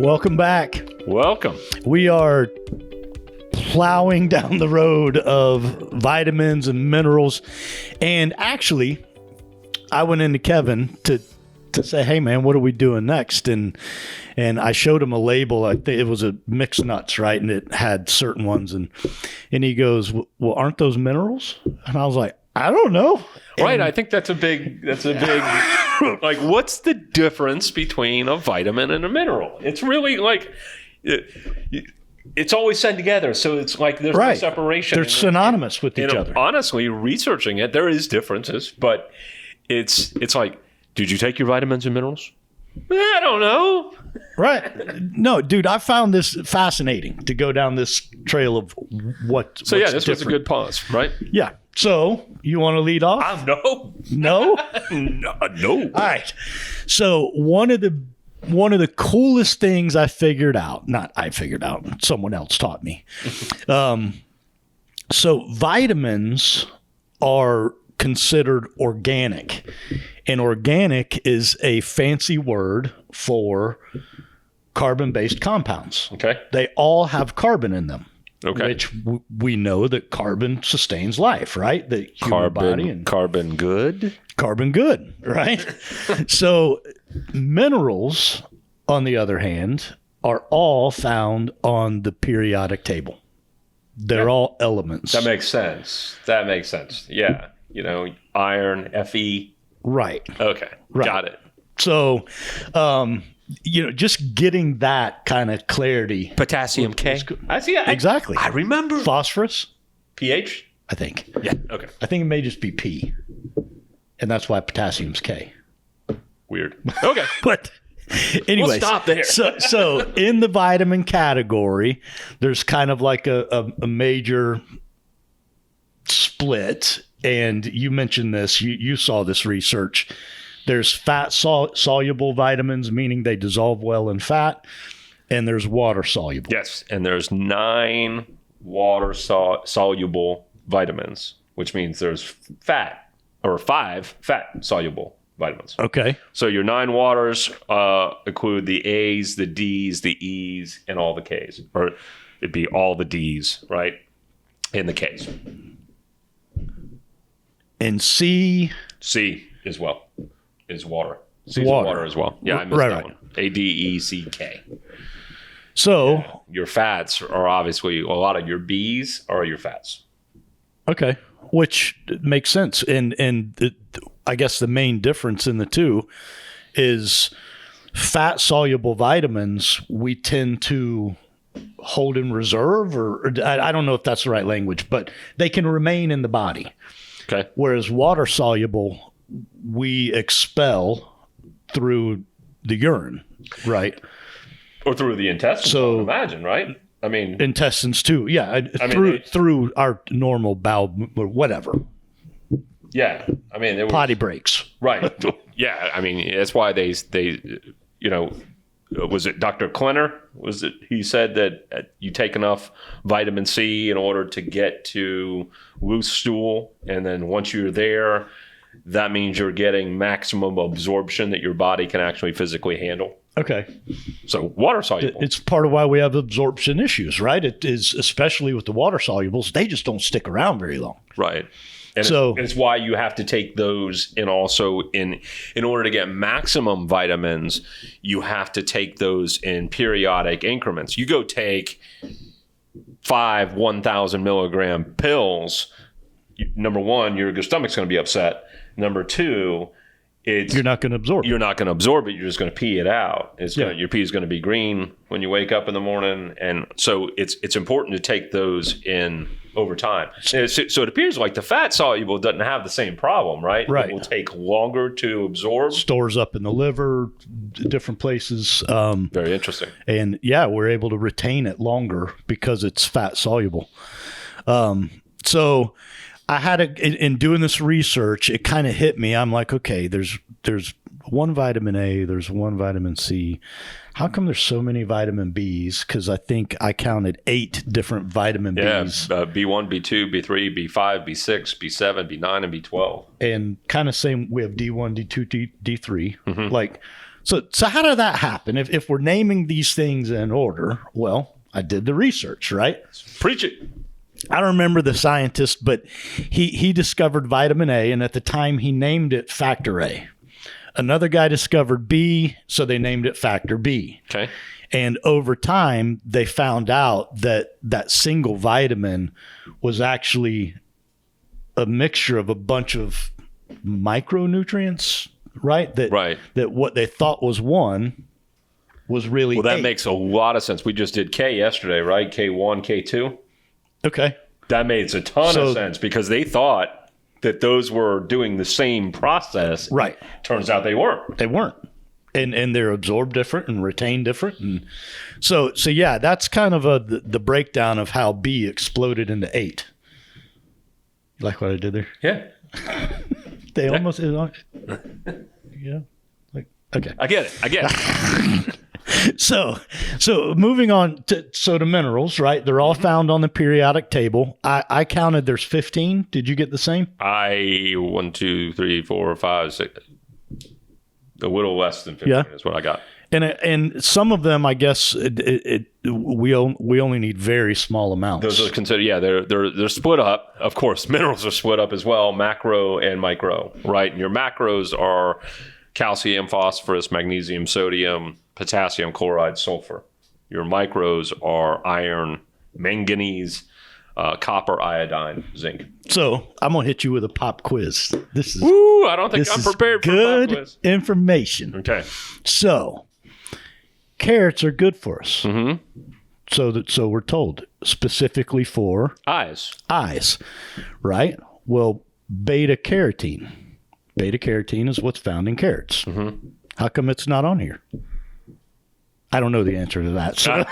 Welcome back. Welcome. We are plowing down the road of vitamins and minerals. And actually, I went into Kevin to say, hey, man, what are we doing next? And I showed him a label. I think it was a mixed nuts, right? And it had certain ones. And he goes, well, aren't those minerals? And I was like, I don't know. Right. I think that's a big, like, what's the difference between a vitamin and a mineral? It's really like, it's always said together. So it's like there's no separation. They're synonymous with each other. Honestly, researching it, there is differences, but it's like, did you take your vitamins and minerals? I don't know. Right. No, dude, I found this fascinating to go down this trail of what's this different. was a good pause, right? Yeah. So you want to lead off? No. No? No. All right. So one of the coolest things I figured out, not I figured out, someone else taught me. So vitamins are considered organic. And organic is a fancy word for carbon-based compounds. Okay. They all have carbon in them. Okay. Which we know that carbon sustains life, right? The human body and carbon good, right? So minerals, on the other hand, are all found on the periodic table. They're all elements. That makes sense. Yeah. You know, iron, Fe. Right. Okay. Right. Got it. So, just getting that kind of clarity. Potassium K. Exactly. I remember. Phosphorus. pH? I think. Yeah. Okay. I think it may just be P. And that's why potassium's K. Weird. Okay. But anyways. We'll stop there. so in the vitamin category, there's kind of like a major split. And you mentioned this. You saw this research. There's fat soluble vitamins, meaning they dissolve well in fat, and there's water soluble. Yes, and there's 9 water soluble vitamins, which means there's 5 fat soluble vitamins. Okay. So your 9 waters include the A's, the D's, the E's, and all the K's, or it'd be all the D's, right, and the K's. And C is water. C is water as well. Yeah, I missed that one. ADECK. So your fats are obviously, a lot of your B's are your fats. Okay, which makes sense. And I guess the main difference in the two is fat soluble vitamins we tend to hold in reserve, or I don't know if that's the right language, but they can remain in the body. Okay. Whereas water soluble, we expel through the urine, right? Or through the intestines, I would imagine, right? I mean, intestines too. Yeah, through our normal bowel or whatever. Yeah, I mean, potty breaks. Right. Yeah, I mean, that's why they was it Dr. Klenner? Was it he said that you take enough vitamin C in order to get to loose stool, and then once you're there, that means you're getting maximum absorption that your body can actually physically handle. Okay. So water soluble. It's part of why we have absorption issues, right? It is, especially with the water solubles, they just don't stick around very long. Right. And it's why you have to take those, and also in order to get maximum vitamins, you have to take those in periodic increments. You go take 5 1,000 milligram pills. Number one, your stomach's going to be upset. Number two, you're not going to absorb. You're not going to absorb it. You're just going to pee it out. Your pee is going to be green when you wake up in the morning, and so it's important to take those in over time. So it appears like the fat soluble doesn't have the same problem, right? Right. It will take longer to absorb. Stores up in the liver, different places. Very interesting. And yeah, we're able to retain it longer because it's fat soluble. So I had in doing this research, it kind of hit me. I'm like, okay, there's one vitamin A, there's one vitamin C. How come there's so many vitamin Bs? Because I think I counted 8 different vitamin Bs. B1, B2, B3, B5, B6, B7, B9, and B12. And kind of same, we have D1, D2, D3. Mm-hmm. Like, So how did that happen? If we're naming these things in order, well, I did the research, right? Preach it. I don't remember the scientist, but he discovered vitamin A, and at the time he named it factor A. Another guy discovered B, so they named it factor B. Okay. And over time, they found out that that single vitamin was actually a mixture of a bunch of micronutrients, right? That what they thought was one was really Well, that 8. makes a lot of sense. We just did K yesterday, right? K1, K2. Okay. That makes a ton of sense because they thought that those were doing the same process. Right. Turns out they weren't. They weren't. And they're absorbed different and retained different. And so yeah, that's kind of the breakdown of how B exploded into 8. You like what I did there? Yeah. They almost, yeah. Like, okay. I get it. So moving on to minerals, right? They're all found on the periodic table. I counted there's 15. Did you get the same? 1, 2, 3, 4, 5, 6. A little less than 15 is what I got. And some of them, I guess, we only need very small amounts. Those are considered, they're split up. Of course, minerals are split up as well, macro and micro, right? And your macros are calcium, phosphorus, magnesium, sodium, potassium, chloride, sulfur. Your micros are iron, manganese, copper, iodine, zinc. So I'm gonna hit you with a pop quiz. This is I don't think I'm prepared for good a pop quiz. Information. Okay. So carrots are good for us. Mm-hmm. So we're told specifically for eyes, right? Well, beta carotene is what's found in carrots. Mm-hmm. How come it's not on here? I don't know the answer to that. So.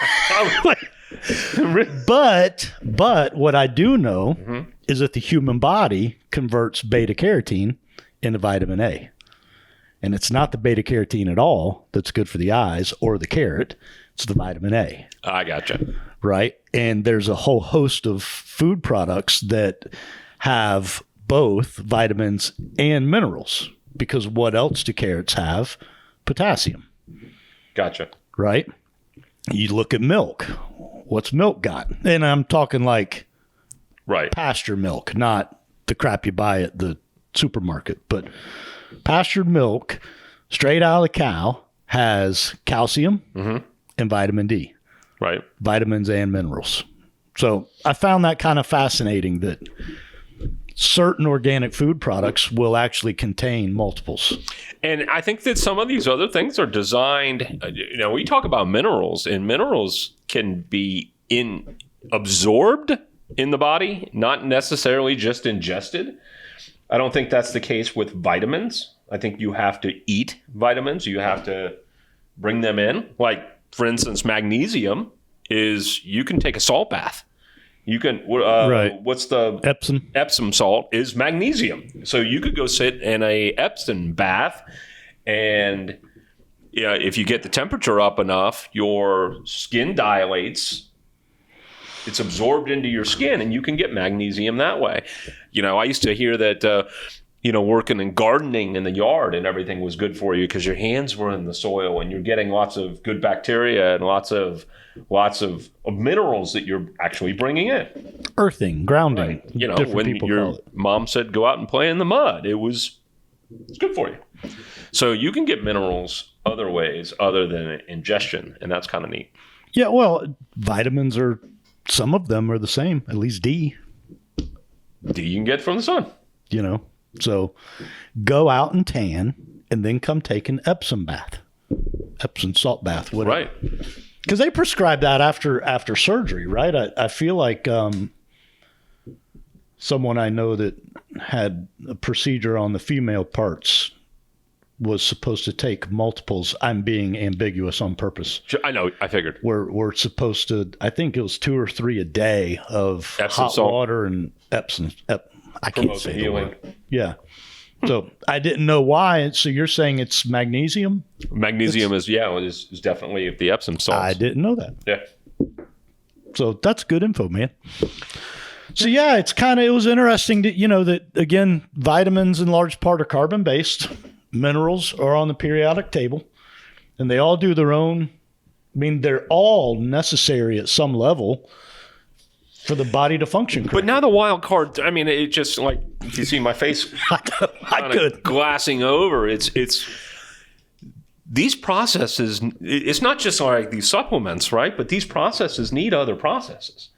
But what I do know is that the human body converts beta carotene into vitamin A. And it's not the beta carotene at all that's good for the eyes or the carrot. It's the vitamin A. I gotcha. Right? And there's a whole host of food products that have both vitamins and minerals, because what else do carrots have? Potassium. Gotcha. Right? You look at milk. What's milk got? And I'm talking like pasture milk, not the crap you buy at the supermarket, but pastured milk straight out of the cow has calcium and vitamin D. Right. Vitamins and minerals. So I found that kind of fascinating that certain organic food products will actually contain multiples. And I think that some of these other things are designed, we talk about minerals, and minerals can be absorbed in the body, not necessarily just ingested. I don't think that's the case with vitamins. I think you have to eat vitamins. You have to bring them in. Like, for instance, magnesium is, you can take a salt bath. You can, what's the Epsom? Epsom salt is magnesium. So you could go sit in a Epsom bath, and if you get the temperature up enough, your skin dilates. It's absorbed into your skin, and you can get magnesium that way. I used to hear that, working and gardening in the yard and everything was good for you because your hands were in the soil and you're getting lots of good bacteria and lots of minerals that you're actually bringing in. Earthing, grounding. Right. When your mom said go out and play in the mud, it's good for you. So you can get minerals other ways other than ingestion, and that's kind of neat. Yeah, well, vitamins some of them are the same, at least D. D you can get from the sun. So go out and tan and then come take an Epsom bath. Epsom salt bath, whatever. Right. Because they prescribe that after surgery, right? I feel like someone I know that had a procedure on the female parts was supposed to take multiples. I'm being ambiguous on purpose. I know. I figured. We're supposed to, I think it was 2 or 3 a day of Epsom hot salt. water and Epsom. I can't say the healing. word. Yeah. So I didn't know why. So you're saying it's magnesium? Magnesium is definitely the Epsom salts. I didn't know that. Yeah. So that's good info, man. So yeah, it was interesting to, that again, vitamins in large part are carbon based. Minerals are on the periodic table. and they all do their own. I mean, they're all necessary at some level for the body to function correctly. But now the wild card, I mean, it just like, you see my face I could. glassing over. It's these processes, it's not just like these supplements, right? But these processes need other processes,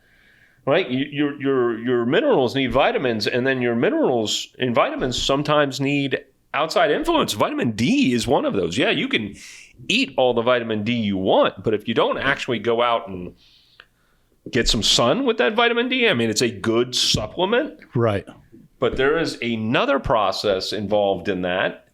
right? Your minerals need vitamins, and then your minerals and vitamins sometimes need outside influence. Vitamin D is one of those. Yeah, you can eat all the vitamin D you want, but if you don't actually go out and get some sun with that vitamin D, I mean, it's a good supplement. Right. But there is another process involved in that,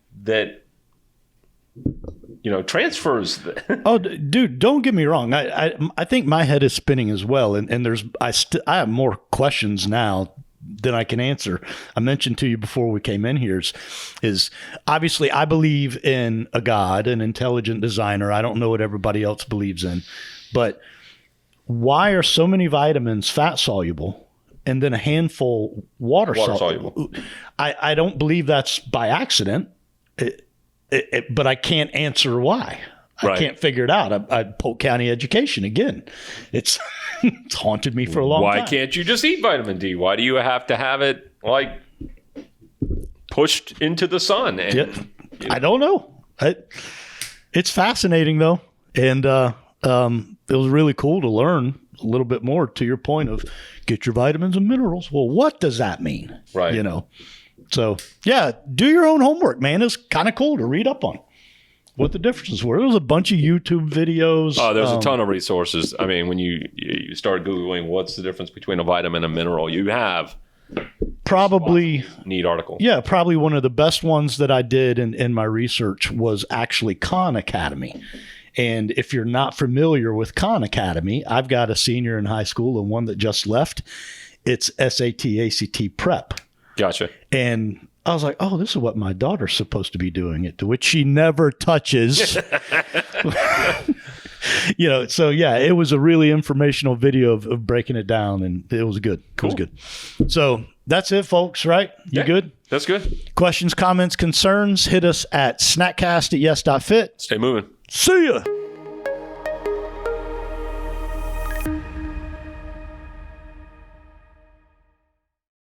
transfers. Oh, dude, don't get me wrong. I think my head is spinning as well. And I have more questions now than I can answer. I mentioned to you before we came in here is obviously I believe in a God, an intelligent designer. I don't know what everybody else believes in, but why are so many vitamins fat soluble and then a handful water soluble? I don't believe that's by accident, but I can't answer why. I can't figure it out. I Polk County education again. It's haunted me for a long time. Why can't you just eat vitamin D? Why do you have to have it like pushed into the sun? And, I don't know. It's fascinating though, and it was really cool to learn a little bit more. To your point of get your vitamins and minerals. Well, what does that mean? Right. So yeah, do your own homework, man. It's kind of cool to read up on what the differences were. There was a bunch of YouTube videos. Oh, there's a ton of resources. I mean, when you start Googling what's the difference between a vitamin and a mineral, you have probably neat article. Yeah, probably one of the best ones that I did in my research was actually Khan Academy. And if you're not familiar with Khan Academy, I've got a senior in high school and one that just left. It's SAT, ACT prep. Gotcha. And I was like, oh, this is what my daughter's supposed to be doing it, to which she never touches. So yeah, it was a really informational video of breaking it down, and it was good. Cool. It was good. So that's it, folks, right? You good? That's good. Questions, comments, concerns, hit us at snackcast@yes.fit. Stay moving. See ya.